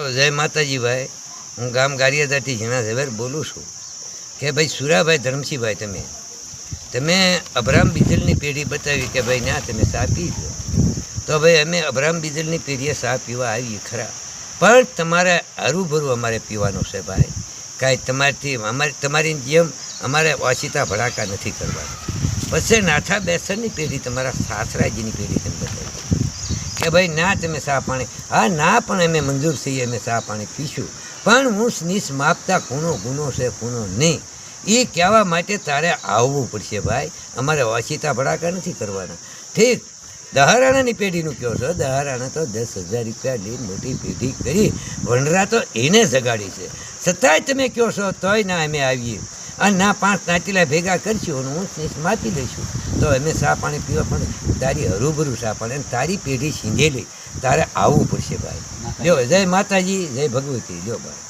જય માતાજી ભાઈ, હું ગામ ગારિયાદાથી ઝીણા ઝવેર બોલું છું કે ભાઈ સુરાભાઈ ધરમસિંહભાઈ, તમે અબ્રાહમ બીજલની પેઢી બતાવી કે ભાઈ ના તમે સા પી લો, તો ભાઈ અમે અબ્રાહમ બીજલની પેઢીએ સા પીવા આવીએ ખરા, પણ તમારે હરુભરું અમારે પીવાનું છે ભાઈ. કાંઈ તમારી જેમ અમારે ઓછીતા ભડાકા નથી કરવાના. પછી નાથા બેસરની પેઢી, તમારા સાસરાજીની પેઢી તમે બતાવી કે ભાઈ ના તમે સા પાણી, હા ના પણ અમે મંજૂર છીએ, અમે સા પાણી પીશું, પણ હું સ્નિસ માપતા કોનો ગુનો છે કોનો નહીં એ કહેવા માટે તારે આવવું પડશે ભાઈ. અમારે ઓછીતા ભડાકા નથી કરવાના. ઠીક, દહારાણાની પેઢીનું કહો છો, દહારાણા તો 10,000 રૂપિયા લઈને મોટી પેઢી કરી વનરા તો એને જગાડી છે, છતાંય તમે કહો છો તોય ના અમે આવીએ અને ના 5 નાતીલા ભેગા કરશું અને હું સ્નેસ માપી લઈશું, તો અમે સા પાણી પીવા પણ તારી હરુભરું સા પાણી, તારી પેઢી સીંધેલી, તારે આવવું પડશે ભાઈ. જો જય માતાજી, જય ભગવતી. જો ભાઈ.